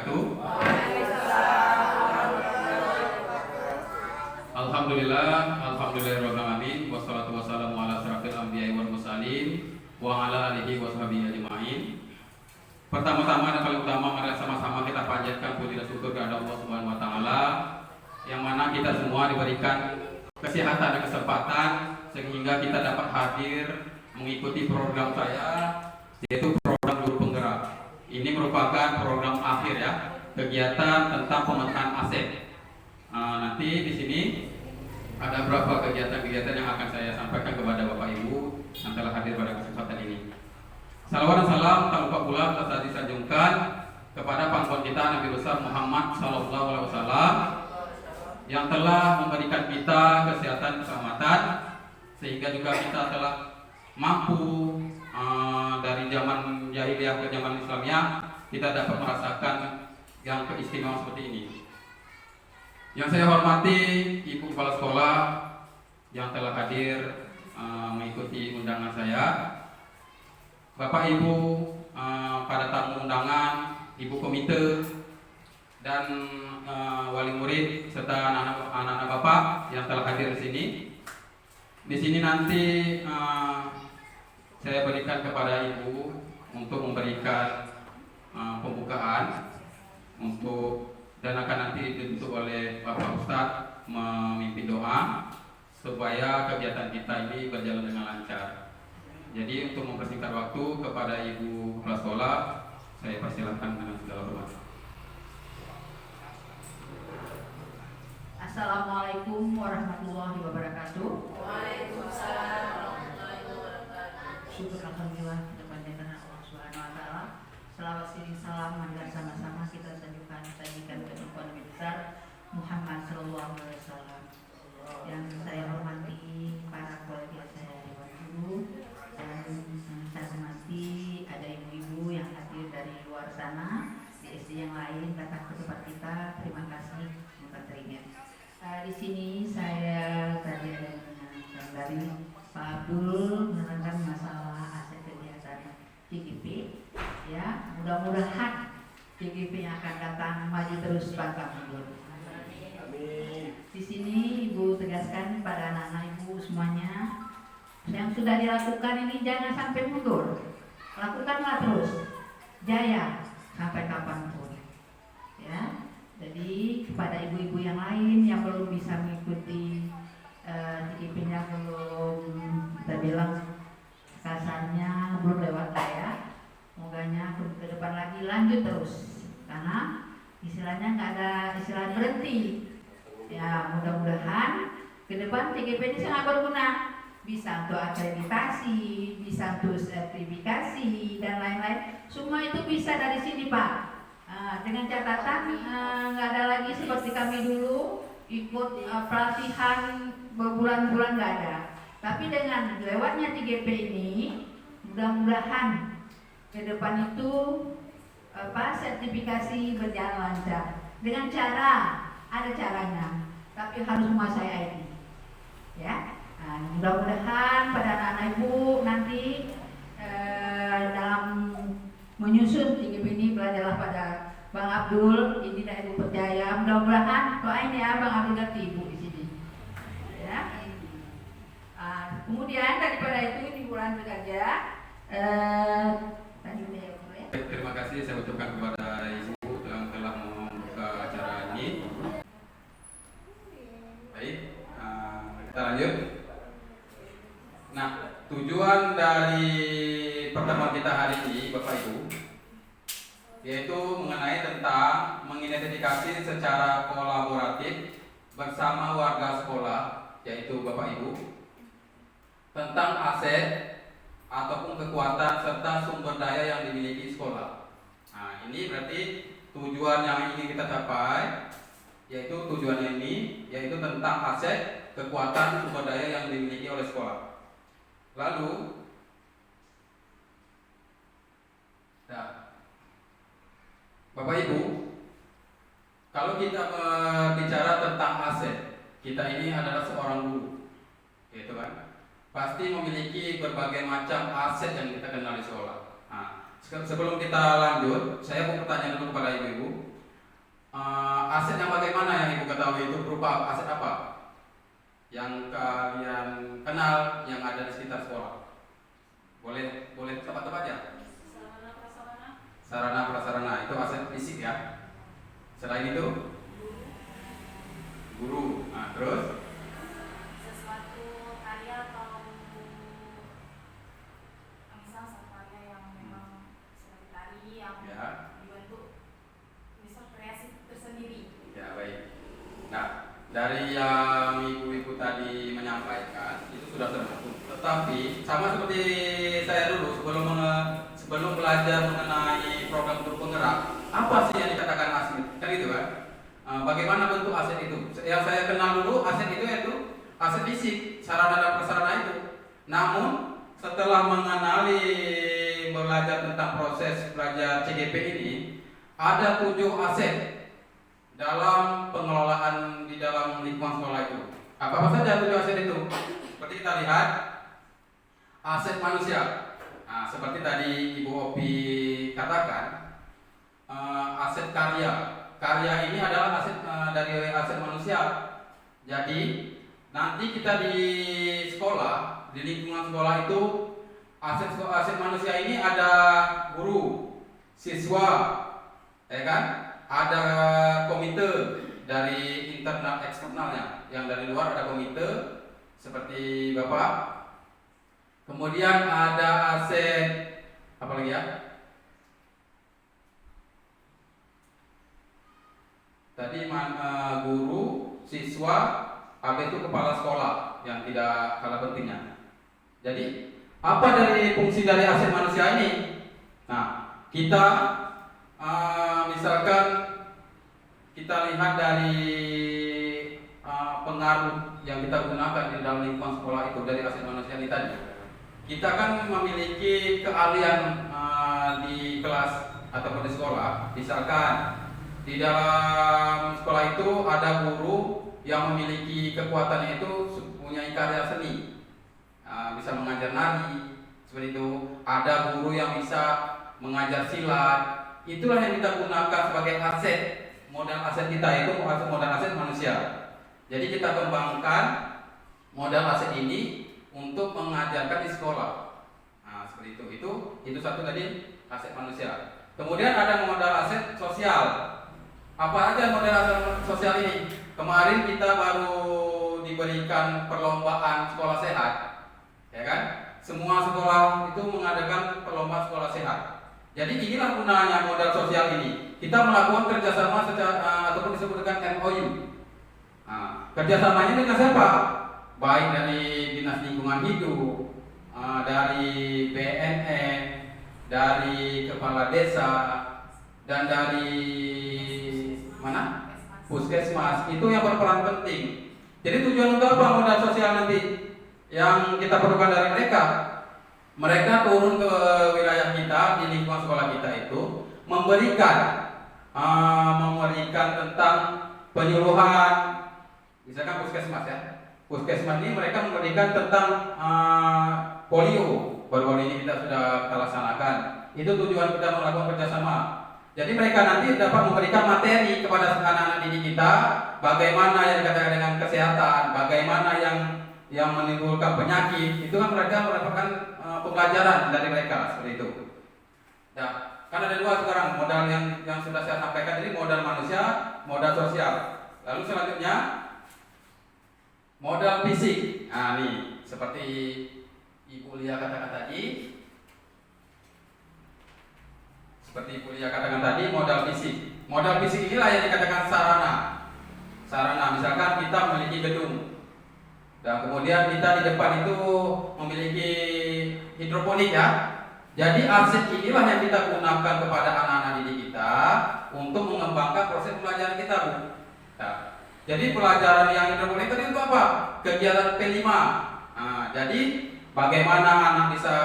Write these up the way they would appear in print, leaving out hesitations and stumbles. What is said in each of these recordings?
wabarakatuh. Alhamdulillahirabbil alamin wassalatu wassalamu ala asyrafil anbiya'i wal mursalin wa ala alihi washabihi ajmain. Pertama-tama dan paling utama mari sama-sama kita panjatkan puji dan syukur kepada Allah Subhanahu wa taala yang mana kita semua diberikan kesehatan dan kesempatan sehingga kita dapat hadir mengikuti program saya, yaitu program Guru Penggerak. Ini merupakan program akhir ya, kegiatan tentang pemetaan aset. Nanti di sini ada beberapa kegiatan-kegiatan yang akan saya sampaikan kepada Bapak Ibu yang telah hadir pada kesempatan ini. Salawat dan salam tak lupa pula telah disanjungkan kepada pangkuan kita Nabi besar Muhammad Sallallahu Alaihi Wasallam yang telah memberikan kita kesehatan keselamatan sehingga juga kita telah mampu dari zaman jahiliyah ke zaman Islamnya kita dapat merasakan yang keistimewaan seperti ini. Yang saya hormati Ibu Kepala Sekolah yang telah hadir mengikuti undangan saya, Bapak Ibu pada tamu undangan, Ibu Komite dan wali murid serta anak-anak Bapak yang telah hadir di sini. Di sini nanti saya berikan kepada Ibu untuk memberikan pembukaan dan akan nanti dibentuk oleh Bapak Ustadz memimpin doa supaya kegiatan kita ini berjalan dengan lancar. Jadi untuk mempersingkat waktu kepada Ibu Kepala Sekolah, saya persilahkan dengan segala hormat. Assalamualaikum warahmatullahi wabarakatuh. Waalaikumsalam warahmatullahi wabarakatuh. Syukur alhamdulillah kepada Allah Subhanahu wa taala. Selawat sering salam marilah sama-sama kita sajikan kepada Nabi besar Muhammad sallallahu alaihi wasallam. Yang saya hormati para kolega saya di guru dan saya hormati ada ibu-ibu yang hadir dari luar sana di SD yang lain datang ke tempat kita. Terima kasih bukan teringat. Di sini saya tadi ada menanyakan dari Pak Abdul menerangkan masalah aset kegiatan CGP. Ya, mudah-mudahan CGP yang akan datang maju terus pantang mundur. Di sini Ibu tegaskan pada anak-anak Ibu semuanya yang sudah dilakukan ini jangan sampai mundur. Lakukanlah terus, jaya sampai kapanpun. Ya, jadi kepada ibu-ibu yang lain yang belum bisa mengikuti CGP-nya belum kita bilang kasarnya belum lewat ya. Moganya ke depan lagi lanjut terus karena istilahnya nggak ada istilah berhenti ya. Mudah-mudahan ke depan CGP ini sangat berguna, bisa untuk akreditasi, bisa untuk sertifikasi dan lain-lain, semua itu bisa dari sini Pak. Dengan catatan nggak ada lagi seperti kami dulu ikut pelatihan berbulan-bulan, nggak ada. Tapi dengan lewatnya CGP ini mudah-mudahan ke depan itu sertifikasi berjalan lancar dengan cara ada caranya, tapi harus menguasai IT ya. Mudah-mudahan pada anak-anak Ibu nanti dalam menyusun CGP ini belajarlah pada Bang Abdul, ini tidak Ibu percaya. Mudah-mudahan doain ya Bang Abdul dan Ibu di sini ya. Kemudian daripada itu Ibu lanjut aja. Terima kasih saya ucapkan kepada Ibu yang telah membuka acara ini. Baik, kita lanjut. Nah, tujuan dari pertemuan kita hari ini, Bapak Ibu, yaitu mengenai tentang mengidentifikasi secara kolaboratif bersama warga sekolah, yaitu Bapak Ibu, tentang aset ataupun kekuatan serta sumber daya yang dimiliki sekolah. Nah, ini berarti tujuan yang ingin kita capai, yaitu tujuannya ini yaitu tentang aset, kekuatan, sumber daya yang dimiliki oleh sekolah. Lalu, Bapak Ibu, kalau kita berbicara tentang aset, kita ini adalah seorang guru, gitu kan? Pasti memiliki berbagai macam aset yang kita kenal di sekolah. Nah, sebelum kita lanjut, saya mau bertanya dulu kepada ibu-ibu. aset yang bagaimana yang Ibu ketahui itu berupa aset apa? Yang kalian kenal yang ada di sekitar sekolah. Boleh tebak-tebak ya? Sarana prasarana. Sarana prasarana itu aset fisik ya. Selain itu guru. Nah, terus Sesuatu karya atau misal satu karya yang memang seperti tari yang ya, dibentuk misal kreasi tersendiri. ya baik. Nah, dari yang ibu-ibu tadi menyampaikan itu sudah termasuk. Tetapi sama seperti saya dulu sebelum belajar mengenai program guru penggerak, apa sih yang dikatakan aset? Kan itu kan? Bagaimana bentuk aset itu? Yang saya kenal dulu aset itu yaitu aset fisik, sarana dan prasarana itu. Namun setelah mengenali belajar tentang proses belajar CGP ini, ada 7 aset dalam pengelolaan di dalam lingkungan sekolah itu. Apa saja 7 aset itu? Seperti kita lihat, aset manusia. Nah, seperti tadi Ibu Opi katakan, aset karya. Karya ini adalah aset dari aset manusia. Jadi nanti kita di sekolah, di lingkungan sekolah itu aset manusia ini ada guru, siswa, ya kan? Ada komite dari internal eksternalnya. Yang dari luar ada komite seperti Bapak. Kemudian ada aset apa lagi ya? Tadi guru, siswa, habis itu kepala sekolah yang tidak kalah pentingnya. Jadi apa dari fungsi dari aset manusia ini? Nah, kita misalkan kita lihat dari pengaruh yang kita gunakan di dalam lingkungan sekolah itu dari aset manusia ini tadi. Kita kan memiliki keahlian di kelas ataupun di sekolah. Misalkan di dalam sekolah itu ada guru yang memiliki kekuatannya itu punya karya seni, bisa mengajar nari seperti itu. Ada guru yang bisa mengajar silat. Itulah yang kita gunakan sebagai aset. Modal aset kita itu modal aset manusia. Jadi kita kembangkan modal aset ini untuk mengajarkan di sekolah. Nah, seperti itu. Itu satu tadi aset manusia. Kemudian ada modal aset sosial. Apa aja modal aset sosial ini? Kemarin kita baru diberikan perlombaan sekolah sehat, ya kan? Semua sekolah itu mengadakan perlombaan sekolah sehat. Jadi inilah gunanya modal sosial ini. Kita melakukan kerjasama ataupun disebut dengan MOU. Nah, kerjasamanya dengan siapa? Baik dari Dinas Lingkungan Hidup, dari BNN, dari Kepala Desa, dan dari mana? Puskesmas. Itu yang berperan penting. Jadi tujuan untuk apa modal sosial nanti yang kita perlukan dari mereka? Mereka turun ke wilayah kita di lingkungan sekolah kita itu memberikan tentang penyuluhan, misalkan puskesmas ya. Puskesmas ini mereka memberikan tentang polio. Baru-baru ini kita sudah laksanakan. Itu tujuan kita melakukan kerjasama. Jadi mereka nanti dapat memberikan materi kepada anak-anak didik kita, bagaimana yang dikatakan dengan kesehatan, bagaimana yang menimbulkan penyakit. Itu kan mereka mendapatkan pembelajaran dari mereka seperti itu. Ya, kan ada 2 sekarang modal yang sudah saya sampaikan ini, modal manusia, modal sosial. Lalu selanjutnya modal fisik. Nah, nih seperti Ibu Lia katakan tadi. Seperti Ibu Lia katakan tadi, modal fisik. Modal fisik inilah yang dikatakan sarana. Sarana, misalkan kita memiliki gedung. Dan kemudian kita di depan itu memiliki hidroponik ya. Jadi aset inilah yang kita gunakan kepada anak-anak didik kita untuk mengembangkan proses pembelajaran kita, Bu. Nah, jadi pelajaran yang hidroponik tadi itu apa? Kegiatan P5. Nah, jadi bagaimana anak bisa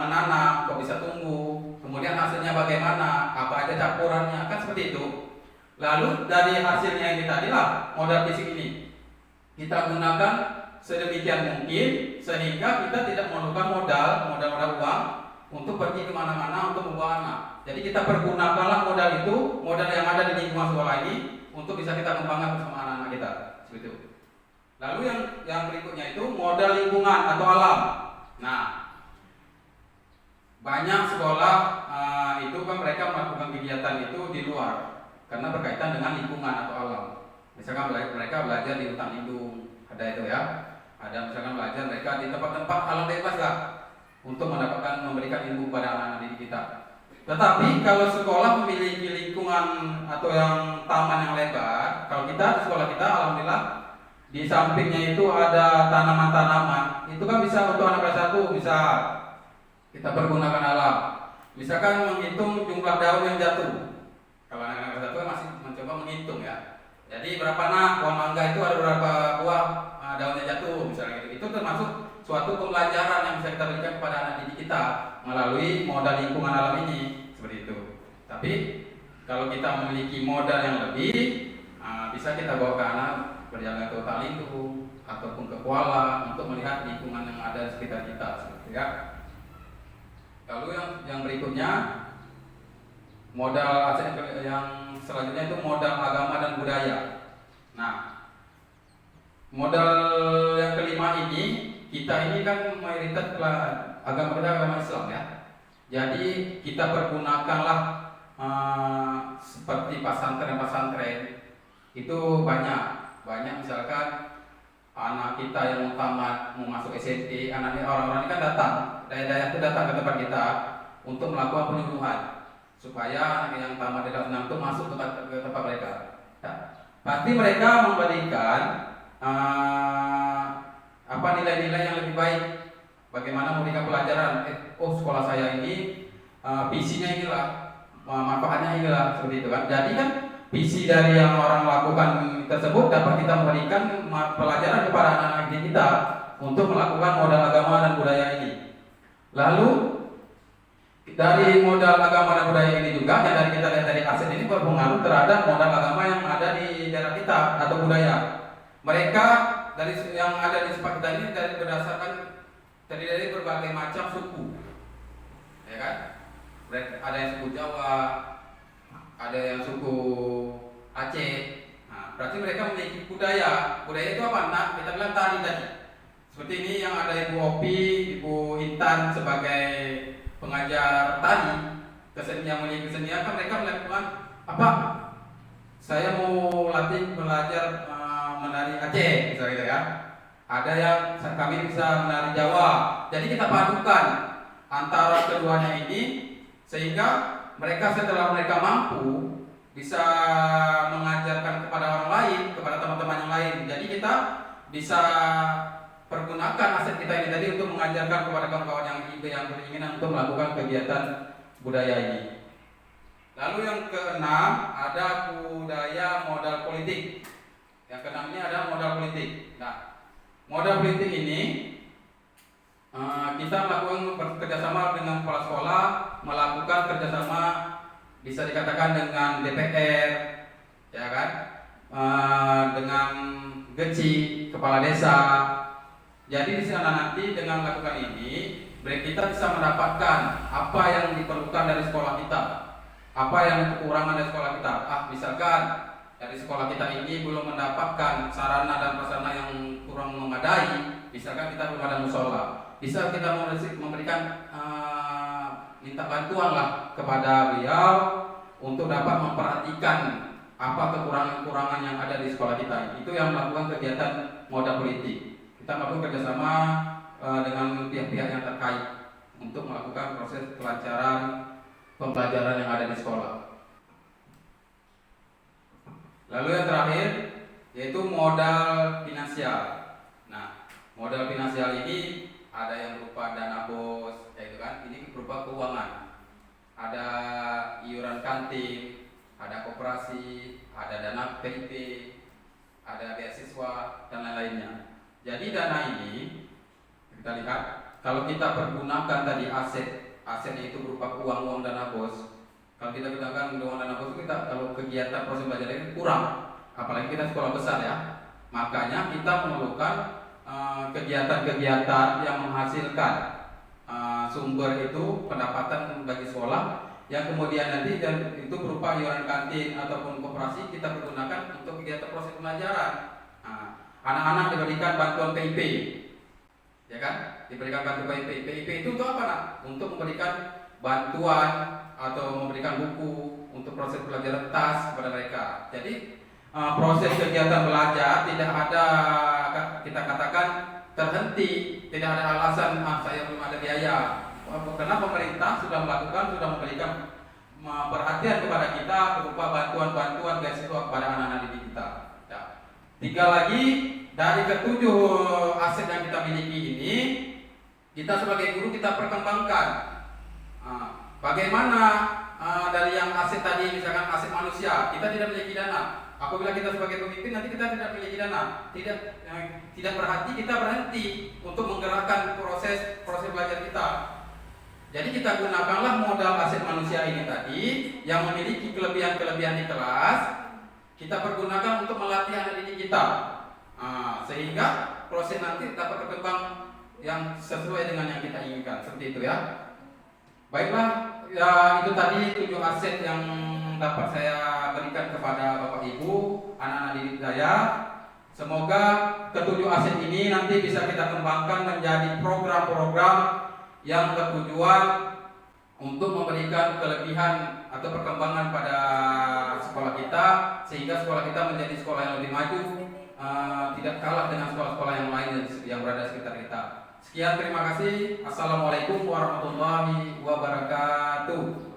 menanam, kok bisa tumbuh, kemudian hasilnya bagaimana, apa aja campurannya, kan seperti itu. Lalu dari hasilnya ini tadilah modal fisik ini kita gunakan sedemikian mungkin sehingga kita tidak memerlukan modal uang untuk pergi kemana-mana untuk membawa anak. Jadi kita pergunakanlah modal itu, modal yang ada di lingkungan sekolah ini untuk bisa kita kembangkan bersama anak-anak kita. Seperti itu. Lalu yang berikutnya itu modal lingkungan atau alam. Nah, banyak sekolah itu kan mereka melakukan kegiatan itu di luar karena berkaitan dengan lingkungan atau alam. Misalkan mereka belajar di hutan lindung, ada itu ya. Ada misalkan belajar mereka di tempat-tempat alam bebas lah untuk memberikan ilmu kepada anak-anak didik kita. Tetapi kalau sekolah memiliki lingkungan atau yang taman yang lebar, kalau kita di sekolah kita alhamdulillah di sampingnya itu ada tanaman-tanaman. Itu kan bisa untuk anak kelas 1 bisa kita pergunakan alam. Misalkan menghitung jumlah daun yang jatuh. Kalau anak-anak kelas 1 kan masih mencoba menghitung ya. Jadi berapa pohon mangga itu ada berapa buah daunnya jatuh misalnya gitu. Itu termasuk suatu pembelajaran yang bisa kita berikan kepada anak didik kita melalui modal lingkungan alam ini seperti itu. Tapi kalau kita memiliki modal yang lebih, bisa kita bawa ke anak berjalan ke hutan lindung ataupun ke kuala untuk melihat lingkungan yang ada di sekitar kita seperti ya. Lalu yang berikutnya modal yang selanjutnya itu modal agama dan budaya. Nah, modal yang kelima ini kita ini kan mayoritas agama kita agama Islam ya. Jadi kita pergunakanlah seperti pesantren itu banyak misalkan anak kita yang mau tamat mau masuk SMP, orang-orang ini kan datang daerah itu datang ke tempat kita untuk melakukan penyuluhan supaya anak yang tamat di kelas 6 itu masuk ke tempat mereka. Ya. Pasti mereka memberikan nilai-nilai yang lebih baik. Bagaimana memberikan pelajaran? Sekolah saya ini visinya inilah, manfaatnya inilah seperti itu kan. Jadi kan visi dari yang orang lakukan tersebut dapat kita memberikan pelajaran kepada anak-anak didik kita untuk melakukan modal agama dan budaya ini. Lalu dari modal agama dan budaya ini juga yang dari kita lihat dari aset ini berpengaruh terhadap modal agama yang ada di daerah kita atau budaya. Mereka dari yang ada di tempat kita ini terdiri dari berbagai macam suku, ya kan? Ada yang suku Jawa, ada yang suku Aceh. Nah, berarti mereka memiliki budaya. Budaya itu apa? Nah, kita bilang tari tadi. Seperti ini yang ada Ibu Opi, Ibu Intan sebagai pengajar tari, kesenian kan mereka melakukan apa? Saya mau belajar menari Aceh, misalnya gitu ya. Ada yang kami bisa menari Jawa. Jadi kita padukan antara keduanya ini sehingga mereka setelah mereka mampu bisa mengajarkan kepada orang lain, kepada teman-teman yang lain. Jadi kita bisa pergunakan aset kita ini tadi untuk mengajarkan kepada kawan-kawan yang beringinan untuk melakukan kegiatan budaya ini. Lalu yang keenam ada budaya modal politik. Yang keenam ini ada modal politik. Nah, modal politik ini kita melakukan kerjasama dengan kepala sekolah, melakukan kerjasama bisa dikatakan dengan DPR, ya kan, dengan GECI, kepala desa. Jadi di sana nanti dengan melakukan ini, kita bisa mendapatkan apa yang diperlukan dari sekolah kita, apa yang kekurangan dari sekolah kita. Misalkan dari sekolah kita ini belum mendapatkan sarana dan prasarana yang kurang memadai, misalkan kita belum ada musola, bisa kita memberikan minta bantuan lah kepada beliau untuk dapat memperhatikan apa kekurangan-kekurangan yang ada di sekolah kita. Itu yang melakukan kegiatan modal politik. Kita melakukan kerjasama dengan pihak-pihak yang terkait untuk melakukan proses kelancaran pembelajaran yang ada di sekolah. Lalu yang terakhir yaitu modal finansial. Nah, modal finansial ini ada yang berupa dana BOS, yaitu kan ini berupa keuangan. Ada iuran kantin, ada koperasi, ada dana PIP, ada beasiswa dan lain-lainnya. Jadi dana ini kita lihat kalau kita pergunakan tadi asetnya itu berupa uang dana BOS. Kalau kita gunakan uang dana BOS kita kalau kegiatan proses belajar ini kurang, apalagi kita sekolah besar ya. Makanya kita memerlukan kegiatan-kegiatan yang menghasilkan sumber itu pendapatan bagi sekolah yang kemudian nanti dan itu berupa iuran kantin ataupun koperasi kita pergunakan untuk kegiatan proses pembelajaran. Anak-anak diberikan bantuan PIP, ya kan? Diberikan bantuan PIP. PIP itu untuk apa, nak? Untuk memberikan bantuan atau memberikan buku untuk proses pelajaran tas kepada mereka. Jadi proses kegiatan belajar tidak ada kita katakan terhenti, tidak ada alasan saya belum ada biaya. Karena pemerintah sudah memberikan perhatian kepada kita berupa bantuan-bantuan beasiswa kepada anak-anak didik kita. Ya. 3 lagi dari ketujuh aset yang kita miliki ini, kita sebagai guru kita perkembangkan. Bagaimana dari yang aset tadi, misalkan aset manusia, kita tidak memiliki dana. Apabila kita sebagai pemimpin nanti kita tidak memiliki dana, tidak berhenti untuk menggerakkan proses belajar kita. Jadi kita gunakanlah modal aset manusia ini tadi yang memiliki kelebihan-kelebihan di kelas, kita pergunakan untuk melatih anak didik kita, sehingga proses nanti dapat berkembang yang sesuai dengan yang kita inginkan, seperti itu ya. Baiklah, ya itu tadi 7 aset yang dapat saya berikan kepada Bapak Ibu, anak-anak didik saya. Semoga ketujuh aset ini nanti bisa kita kembangkan menjadi program-program yang bertujuan untuk memberikan kelebihan atau perkembangan pada sekolah kita, sehingga sekolah kita menjadi sekolah yang lebih maju, tidak kalah dengan sekolah-sekolah yang lain yang berada di sekitar kita. Sekian, terima kasih. Assalamualaikum warahmatullahi wabarakatuh.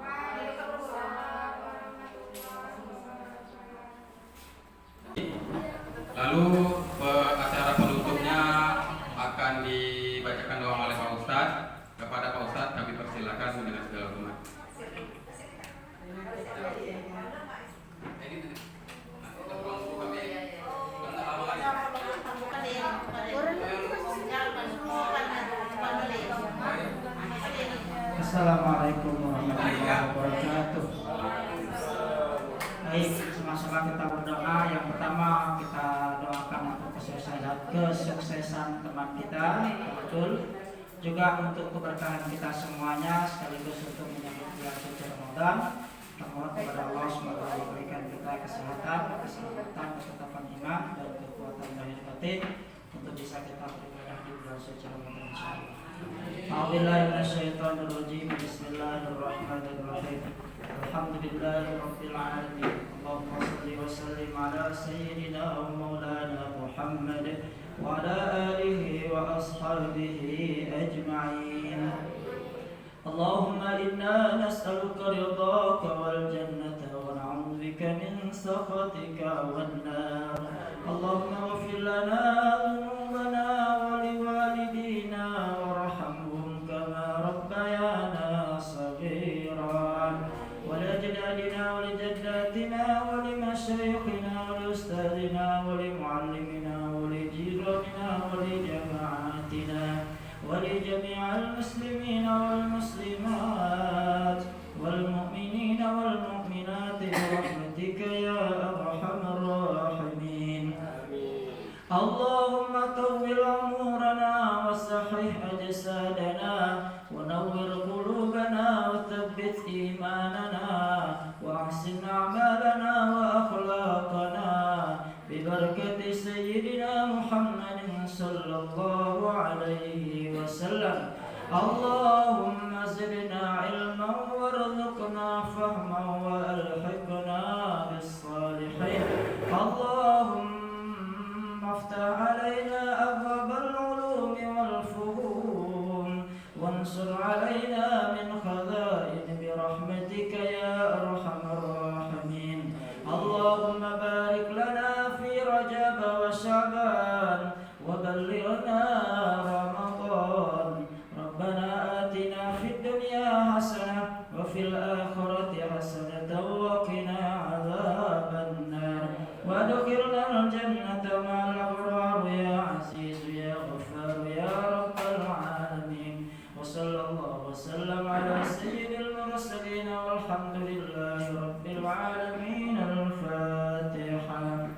Lalu acara penutupnya akan dibacakan doa oleh Pak Ustadz. Kepada Pak Ustadz kami persilakan dengan segala hormat. Assalamualaikum warahmatullahi wabarakatuh. Baik, sama-sama kita berdoa. Yang pertama kita doakan untuk kesuksesan teman kita, betul. Juga untuk keberkahan kita semuanya, sekaligus untuk menyambut bulan suci Ramadan. Mohon kepada Allah semoga diberikan kita kesehatan, keselamatan, ketetapan iman dan kekuatan lahir batin untuk bisa kita beribadah di bulan suci Ramadan insyaallah. A'udzubillahi minasyaitonirrajim. Bismillahirrahmanirrahim. Alhamdulillahirabbil alamin. Allahumma shalli wa sallim ala sayyidina wa maulana Muhammad wa ala alihi wa ashabihi ajma'in. Allahumma inna nas'aluka ridhaka wal jannata wa na'udzu bika min sakhatika wan nar. Allahumma ighfir lana dhunubana wa liwalidina warhamhum kama rabbayana saghiran. Wa li ajdadina wa li jaddatina wa li masyayikhina wa li ustadina wa li muallimina wa li jiranina wa li jama'atina wa li jami'al muslimina wal muslimat wal mu'minina wal mu'minat bi rahmatika ya arhamar rahimin. Allahumma tawwil umurana wa sahih ajsadana wa nawwir qulubana wa thabbit imanana wa ahsin a'malana wa akhlaqana bi barakati sayyidina Muhammadin sallallahu alaihi wasallam. Allahumma zidna ilman warzuqna fahman wa alhiqna bis salihin. Allahumma aftah alaina abwabal ulumi wal fuhum wansur alaina min khaza'in bi rahmatika ya arhamar rahimin. Allahumma barik lana fi Rajab wa Sya'ban wa ballighna Ramadan. Rabbana atina fid dunya hasanah wa fil akhirati hasanatan wa qina adzaban nar wa adkhilna al-jannata ma'al abrar ya aziz ya ghaffar ya rabbal alamin. Wa sallallahu wa sallam ala sayyidil mursalin walhamdulillahi rabbil alamin. Al-Fatihah.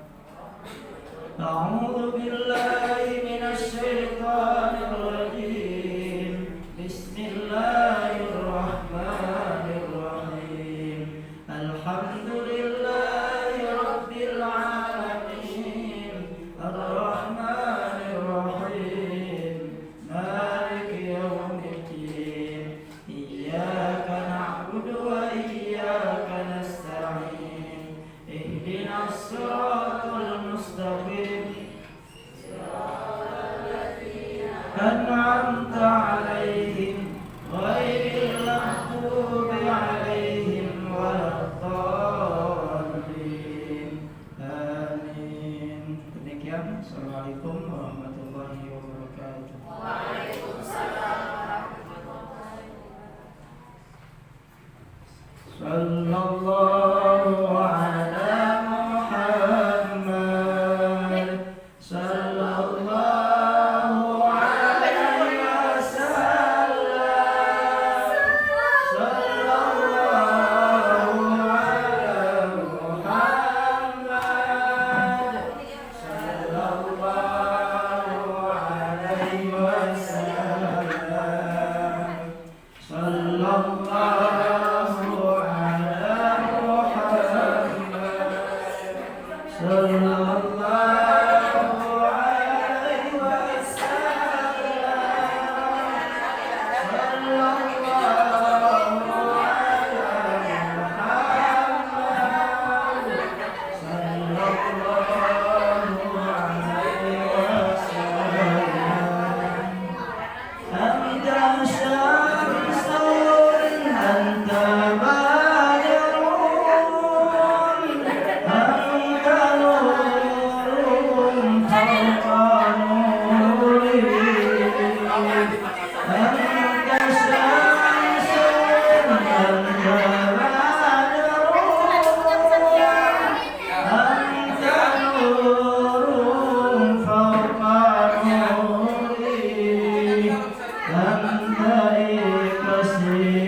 A'udzu billahi minasy syaithanir rajim. Bismillah. ikhlasi